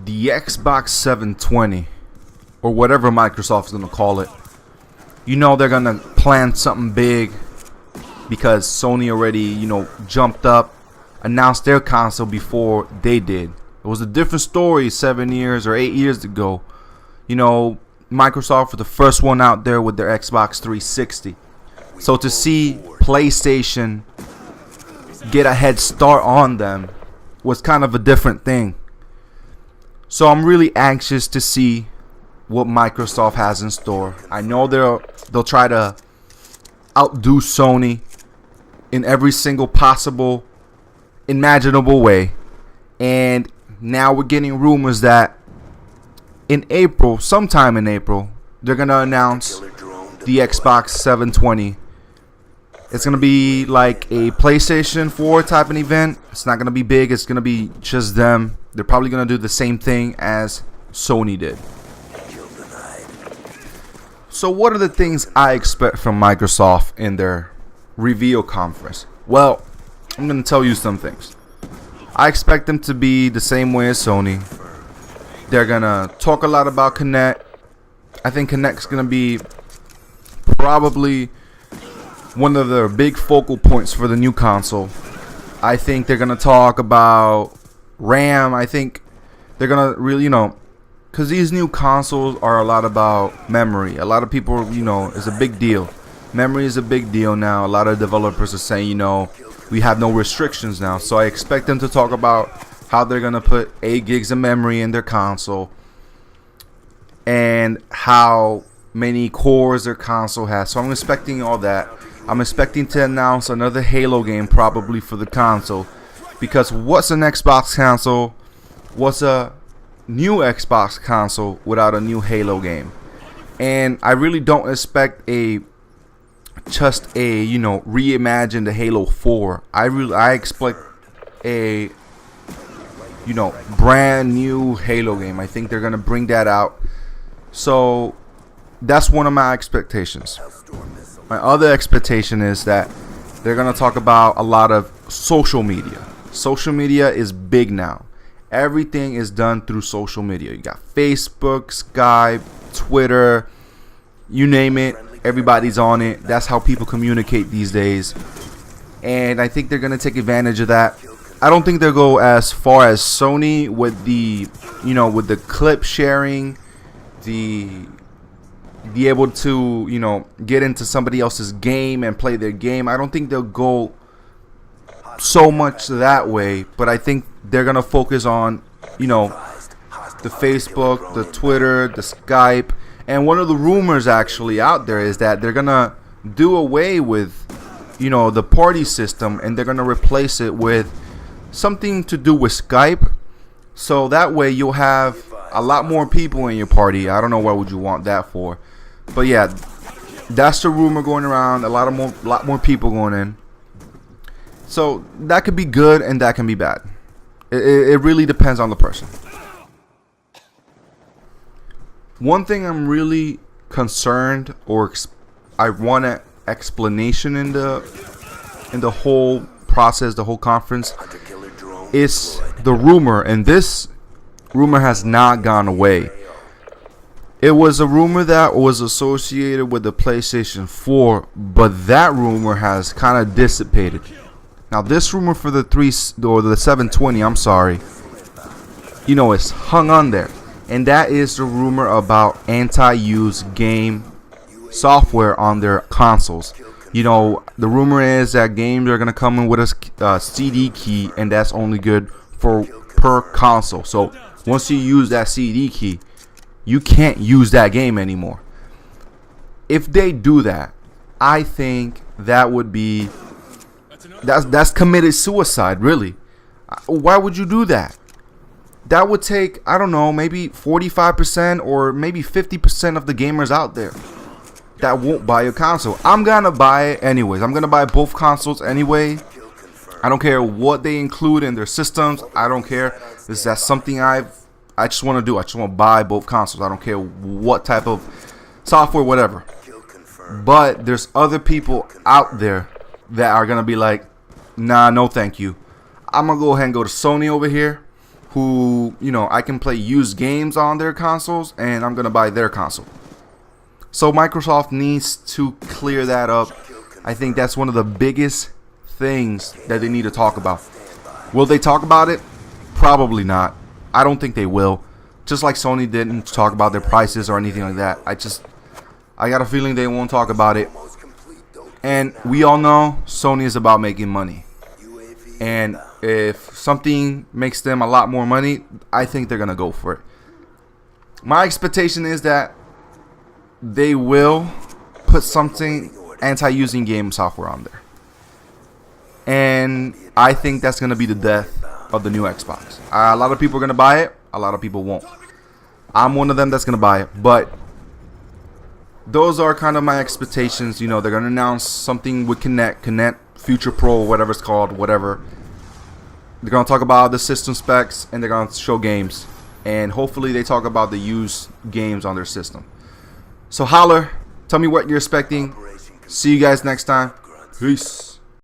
the Xbox 720, or whatever Microsoft's gonna call it, you know they're gonna plan something big because Sony already, jumped up, announced their console before they did. It was a different story 7 years or 8 years ago. Microsoft was the first one out there with their Xbox 360. So to see PlayStation get a head start on them was kind of a different thing. So I'm really anxious to see what Microsoft has in store. I know they'll try to outdo Sony in every single possible imaginable way. And now we're getting rumors that sometime in April, they're going to announce the Xbox 720. It's going to be like a PlayStation 4 type of event. It's not going to be big. It's going to be just them. They're probably going to do the same thing as Sony did. So what are the things I expect from Microsoft in their reveal conference? Well, I'm going to tell you some things. I expect them to be the same way as Sony. They're going to talk a lot about Kinect. I think Kinect's going to be probably one of the big focal points for the new console. I think they're going to talk about RAM. I think they're going to really, because these new consoles are a lot about memory. A lot of people, it's a big deal. Memory is a big deal now. A lot of developers are saying, we have no restrictions now. So I expect them to talk about how they're going to put 8 gigs of memory in their console and how many cores their console has. So I'm expecting all that. I'm expecting to announce another Halo game probably for the console, because what's an Xbox console? What's a new Xbox console without a new Halo game? And I really don't expect just a reimagined Halo 4. I expect a brand new Halo game. I think they're gonna bring that out. So that's one of my expectations. My other expectation is that they're gonna talk about a lot of social media. Social media is big now. Everything is done through social media. You got Facebook, Skype, Twitter, you name it. Everybody's on it. That's how people communicate these days. And I think they're going to take advantage of that. I don't think they'll go as far as Sony with the, with the clip sharing, be able to, get into somebody else's game and play their game. I don't think they'll go so much that way, but I think they're going to focus on, the Facebook, the Twitter, the Skype. And one of the rumors actually out there is that they're going to do away with, the party system, and they're going to replace it with something to do with Skype. So that way you'll have a lot more people in your party. I don't know what would you want that for. But yeah, that's the rumor going around. A lot more people going in. So that could be good and that can be bad. It really depends on the person. One thing I'm really concerned, or I want an explanation in the whole process, the whole conference, is the rumor, and this rumor has not gone away. It was a rumor that was associated with the PlayStation 4, but that rumor has kind of dissipated. Now this rumor for the 720, I'm sorry, it's hung on there. And that is the rumor about anti-use game software on their consoles. The rumor is that games are going to come in with a CD key, and that's only good for per console. So once you use that CD key, you can't use that game anymore. If they do that, I think that would be that's committed suicide, really. Why would you do that? That would take, I don't know, maybe 45% or maybe 50% of the gamers out there that won't buy a console. I'm going to buy it anyways. I'm going to buy both consoles anyway. I don't care what they include in their systems. I don't care. That's something I just want to do. I just want to buy both consoles. I don't care what type of software, whatever. But there's other people out there that are going to be like, nah, no thank you. I'm going to go ahead and go to Sony over here, who, you know, I can play used games on their consoles, and I'm gonna buy their console. So Microsoft needs to clear that up. I think that's one of the biggest things that they need to talk about. Will they talk about it? Probably not. I don't think they will. Just like Sony didn't talk about their prices or anything like that. I got a feeling they won't talk about it. And we all know Sony is about making money. And if something makes them a lot more money, I think they're going to go for it. My expectation is that they will put something anti-using game software on there. And I think that's going to be the death of the new Xbox. A lot of people are going to buy it. A lot of people won't. I'm one of them that's going to buy it. But those are kind of my expectations. You know, they're going to announce something with Kinect Future Pro, whatever it's called, whatever. They're going to talk about the system specs, and they're going to show games. And hopefully they talk about the used games on their system. So holler. Tell me what you're expecting. See you guys next time. Peace.